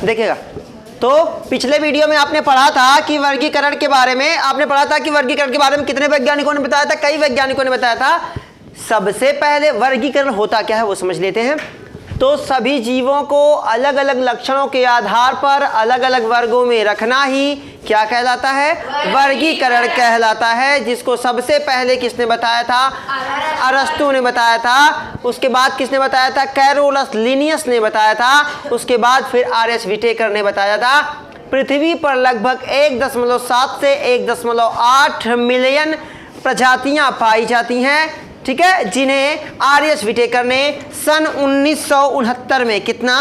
देखिएगा, तो पिछले वीडियो में आपने पढ़ा था कि वर्गीकरण के बारे में, आपने पढ़ा था कि वर्गीकरण के बारे में कितने वैज्ञानिकों ने बताया था, कई वैज्ञानिकों ने बताया था। सबसे पहले वर्गीकरण होता क्या है वो समझ लेते हैं। तो सभी जीवों को अलग अलग लक्षणों के आधार पर अलग अलग वर्गों में रखना ही क्या कहलाता है, वर्गीकरण कहलाता है, जिसको सबसे पहले किसने बताया था, अरस्तु ने बताया था। उसके बाद किसने बताया था, कैरोलस लिनियस ने बताया था। उसके बाद फिर आर.एच. व्हिटेकर ने बताया था। पृथ्वी पर लगभग 1.7 से 1.8 मिलियन प्रजातियां पाई जाती हैं, ठीक है, जिन्हें आर.एच. व्हिटेकर ने सन 1969 में, कितना,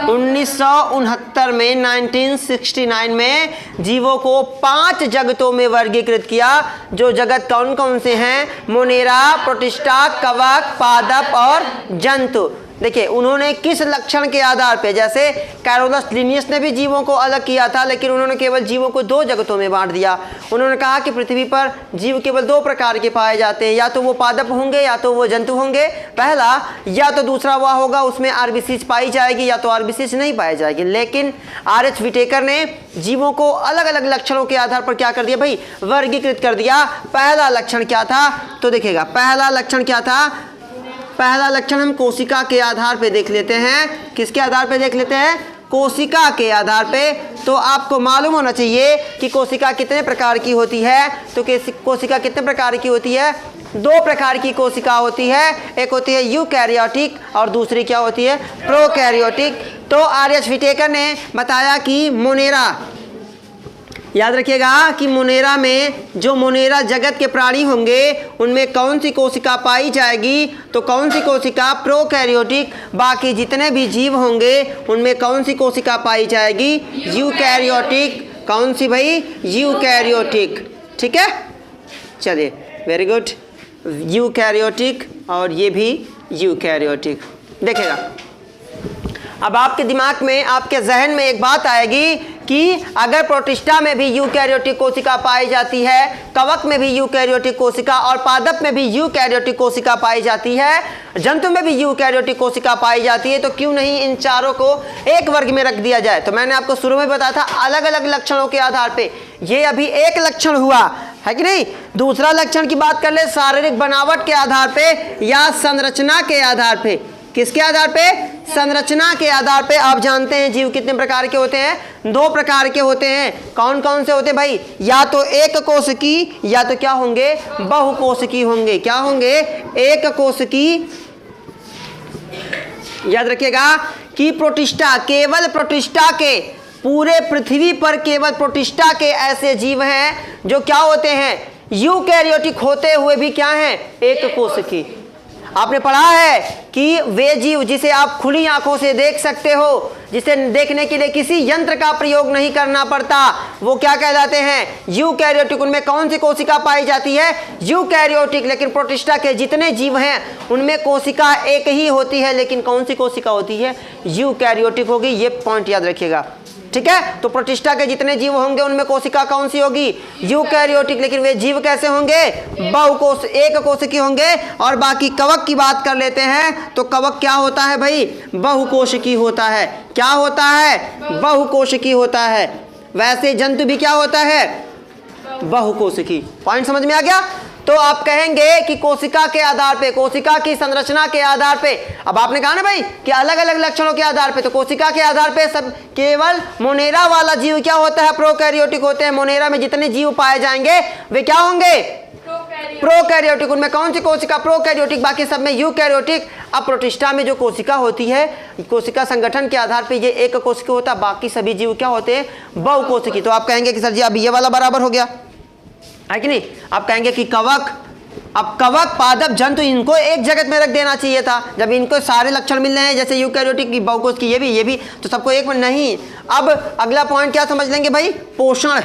1969 में, 1969 में जीवों को 5 जगतों में वर्गीकृत किया। जो जगत कौन कौन से हैं, मोनेरा, प्रोटिस्टा, कवक, पादप और जंतु। देखिए उन्होंने किस लक्षण के आधार पे, जैसे कैरोलस लिनियस ने भी जीवों को अलग किया था, लेकिन उन्होंने केवल जीवों को 2 जगतों में बांट दिया। उन्होंने कहा कि पृथ्वी पर जीव केवल 2 प्रकार के पाए जाते हैं, या तो वो पादप होंगे या तो वो जंतु होंगे, पहला, या तो दूसरा वह होगा उसमें आरबीसी पाई जाएगी या तो आरबीसी नहीं पाई जाएगी। लेकिन आर.एच. व्हिटेकर ने जीवों को अलग अलग लक्षणों के आधार पर क्या कर दिया भाई, वर्गीकृत कर दिया। पहला लक्षण क्या था, तो देखिएगा पहला लक्षण क्या था, पहला लक्षण हम कोशिका के आधार पे देख लेते हैं। किसके आधार पे देख लेते हैं, कोशिका के आधार पे। तो आपको मालूम होना चाहिए कि कोशिका कितने प्रकार की होती है। तो कोशिका कितने प्रकार की होती है, 2 प्रकार की कोशिका होती है, एक होती है यूकैरियोटिक और दूसरी क्या होती है, प्रोकैरियोटिक। तो आर.एच. व्हिटेकर ने बताया कि मोनेरा, याद रखिएगा कि मोनेरा में, जो मोनेरा जगत के प्राणी होंगे उनमें कौन सी कोशिका पाई जाएगी, तो कौन सी कोशिका, प्रोकैरियोटिक। बाकी जितने भी जीव होंगे उनमें कौन सी कोशिका पाई जाएगी, यूकैरियोटिक। कौन सी भाई, यूकैरियोटिक, ठीक है, चलिए वेरी गुड, यूकैरियोटिक और ये भी यूकैरियोटिक। देखिएगा अब आपके दिमाग में, आपके जहन में एक बात आएगी कि अगर प्रोटिस्टा में भी यूकैरियोटिक कोशिका पाई जाती है, कवक में भी यूकैरियोटिक कोशिका और पादप में भी यूकैरियोटिक कोशिका पाई जाती है, जंतु में भी यूकैरियोटिक कोशिका पाई जाती है, तो क्यों नहीं इन चारों को एक वर्ग में रख दिया जाए। तो मैंने आपको शुरू में बताया था अलग अलग लक्षणों के आधार पे, ये अभी एक लक्षण हुआ है कि नहीं। दूसरा लक्षण की बात कर ले, शारीरिक बनावट के आधार पे या संरचना के आधार पे। किसके आधार पे, संरचना के आधार पे। आप जानते हैं जीव कितने प्रकार के होते हैं, 2 प्रकार के होते हैं। कौन कौन से होते हैं भाई, या तो एक कोशिकी या तो क्या होंगे, बहुकोशिकी होंगे। क्या होंगे, एक कोशिकी। याद रखिएगा कि प्रोटिस्टा, केवल प्रोटिस्टा के, पूरे पृथ्वी पर केवल प्रोटिस्टा के ऐसे जीव हैं जो क्या होते हैं, यूकैरियोटिक होते हुए भी क्या हैं, एक कोशिकी। आपने पढ़ा है कि वे जीव जिसे आप खुली आंखों से देख सकते हो, जिसे देखने के लिए किसी यंत्र का प्रयोग नहीं करना पड़ता, वो क्या कहलाते हैं, यूकैरियोटिक। उनमें कौन सी कोशिका पाई जाती है, यूकैरियोटिक। लेकिन प्रोटिस्टा के जितने जीव हैं उनमें कोशिका एक ही होती है, लेकिन कौन सी कोशिका होती है, यूकैरियोटिक होगी। ये पॉइंट याद रखिएगा, ठीक है। तो प्रोटिस्टा के जितने जीव होंगे उनमें कोशिका कौन सी होगी, यूकैरियोटिक। लेकिन वे जीव कैसे होंगे, बहुकोश, एक कोशिकी होंगे। और बाकी कवक की बात कर लेते हैं, तो कवक क्या होता है भाई, बहुकोशिकी होता है। क्या होता है, बहुकोशिकी होता है। वैसे जंतु भी क्या होता है, बहुकोशिकी। पॉइंट समझ में आ गया। तो आप कहेंगे कि कोशिका के आधार पे, कोशिका की संरचना के आधार पे, अब आपने कहा ना भाई कि अलग अलग लक्षणों के आधार पे, तो कोशिका के आधार पे सब, केवल मोनेरा वाला जीव क्या होता है, प्रोकैरियोटिक होते हैं। मोनेरा में जितने जीव पाए जाएंगे वे क्या होंगे, प्रोकैरियोटिक। उनमें कौन सी कोशिका, प्रोकैरियोटिक। बाकी सब में यूकैरियोटिक। अब प्रोटिस्टा में जो कोशिका होती है, कोशिका संगठन के आधार पे ये एक कोशिका होता है, बाकी सभी जीव क्या होते हैं, बहुकोशिकी। तो आप कहेंगे कि सर जी अब ये वाला बराबर हो गया है कि नहीं। आप कहेंगे कि कवक, अब कवक, पादप, जंतु, इनको एक जगत में रख देना चाहिए था। जब इनको सारे लक्षण मिल रहे हैं, जैसे यूकैरियोटिक की, बहुकोश की, ये भी, तो सबको एक में नहीं। अब अगला पॉइंट क्या समझ लेंगे भाई, पोषण।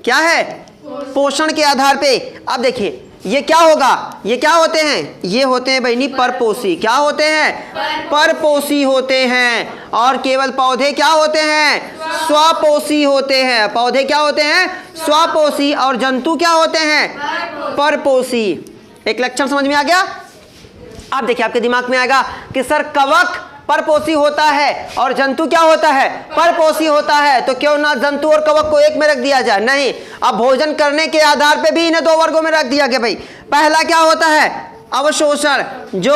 क्या है, पोषण के आधार पे। अब देखिए ये क्या होगा, ये क्या होते हैं, ये होते हैं बहनी परपोषी। क्या होते हैं, परपोषी होते हैं। और केवल पौधे क्या होते हैं, स्वपोषी होते हैं। पौधे क्या होते हैं, स्वपोषी। और जंतु क्या होते हैं, परपोषी। एक लक्षण समझ में आ गया। अब देखिए आपके दिमाग में आएगा कि सर कवक परपोषी होता है और जंतु क्या होता है, परपोषी होता है। तो क्यों ना जंतु और कवक को एक में रख दिया जाए? नहीं, अब भोजन करने के आधार पे भी इन्हें दो वर्गों में रख दिया गया भाई। पहला क्या होता है, अवशोषण। जो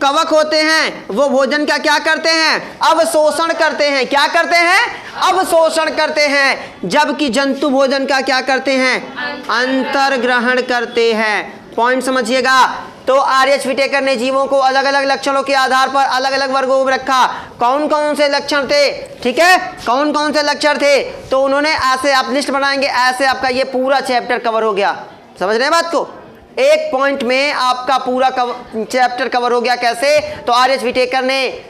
कवक होते हैं वो भोजन का क्या करते हैं, अवशोषण करते हैं। क्या करते हैं, अवशोषण करते हैं। जबकि जंतु भोजन का क्या करते हैं, अंतर्ग्रहण करते हैं। पॉइंट समझिएगा। तो आर.एच. व्हिटेकर ने जीवों को अलग अलग लक्षणों के आधार पर अलग अलग वर्गों में रखा। कौन कौन से लक्षण थे, ठीक है, कौन कौन से लक्षण थे, तो उन्होंने ऐसे, आप लिस्ट बनाएंगे ऐसे, आपका ये पूरा चैप्टर कवर हो गया। समझ रहे हैं बात को? एक पॉइंट में आपका पूरा चैप्टर कवर हो गया। कैसे? तो आर.एच. व्हिटेकर ने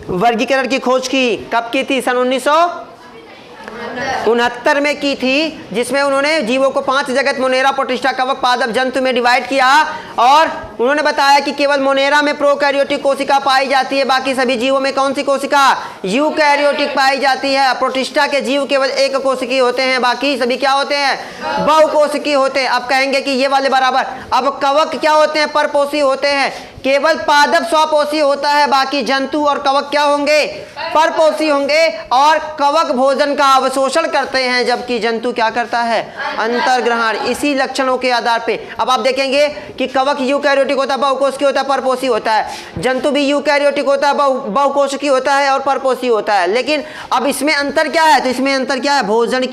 वर्गीकरण की खोज की। कब की थी? सन 1969 में की थी, जिसमें उन्होंने जीवों को 5 जगत, मोनेरा, प्रोटिस्टा, कवक, पादप, जंतु में डिवाइड किया। और उन्होंने बताया कि केवल मोनेरा में प्रोकैरियोटिक कोशिका पाई जाती है, बाकी सभी जीवों में कौन सी कोशिका, यूकैरियोटिक पाई जाती है। प्रोटिस्टा के जीव केवल एक कोशिकीय होते हैं, बाकी सभी क्या होते हैं, बहुकोशिकीय होते हैं। अब कहेंगे कि ये वाले बराबर। अब कवक क्या होते हैं, परपोषी होते हैं। केवल पादप स्वपोषी होता है, बाकी जंतु और कवक क्या होंगे, परपोषी होंगे। और कवक भोजन का अवशोषण करते हैं, जबकि जंतु क्या करता है, अंतर्ग्रहण। इसी लक्षणों के आधार पे अब आप देखेंगे कि कवक यूकैरियोटिक होता है, बहुकोशिकीय होता है, परपोषी होता है। जंतु भी यूकैरियोटिक होता है, बहुकोशिकीय होता है और परपोषी होता है। लेकिन अब इसमें अंतर क्या है, तो इसमें अंतर क्या है, भोजन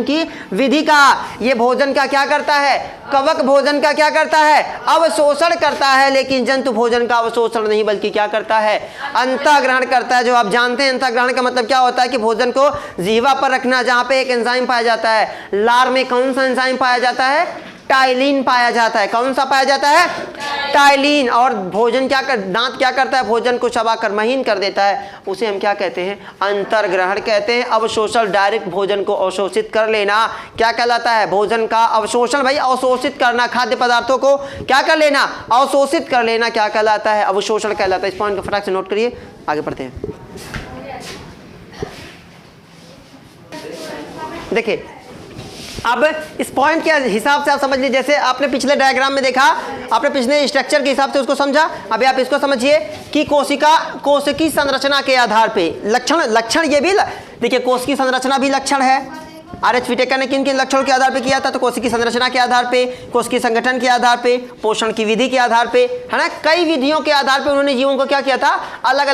की विधि का। ये भोजन का क्या करता है, कवक भोजन का क्या करता है, अवशोषण करता है, लेकिन जंतु भोजन का अवशोषण नहीं बल्कि क्या करता है, अंतःग्रहण करता है। जो आप जानते हैं अंतःग्रहण का मतलब क्या होता है कि भोजन को जीवा पर रखना, जहां पे एक एंजाइम पाया जाता है। लार में कौन सा एंजाइम पाया जाता है, टाइलिन पाया जाता है। कौन सा पाया जाता है, टाइलिन। और भोजन क्या कर, दांत क्या करता है, भोजन को चबाकर महीन कर देता है। उसे हम क्या कहते हैं, अंतर्ग्रहण कहते हैं। अवशोषण, डायरेक्ट भोजन को अवशोषित कर लेना, क्या कहलाता है, भोजन का अवशोषण। भाई अवशोषित करना, खाद्य पदार्थों को क्या कर लेना, अवशोषित कर लेना, क्या कहलाता है, अवशोषण कहलाता है। इस पॉइंट को फटाक से नोट करिए, आगे बढ़ते हैं। देखिए अब इस पॉइंट के हिसाब से आप समझ लीजिए, जैसे आपने पिछले डायग्राम में देखा, आपने पिछले स्ट्रक्चर के हिसाब से उसको समझा। अभी आप इसको समझिए कि कोशिकी संरचना के आधार पे लक्षण ये भी देखिए, कोशिकी संरचना भी लक्षण है। आर.एच. व्हिटेकर ने किन किन लक्षणों के आधार पे किया था, तो कोशिकी संरचना के आधार पे, कोशिकी संगठन के आधार पे, पोषण की विधि के आधार पे, है ना, कई विधियों के आधार पे उन्होंने जीवों को क्या किया था, अलग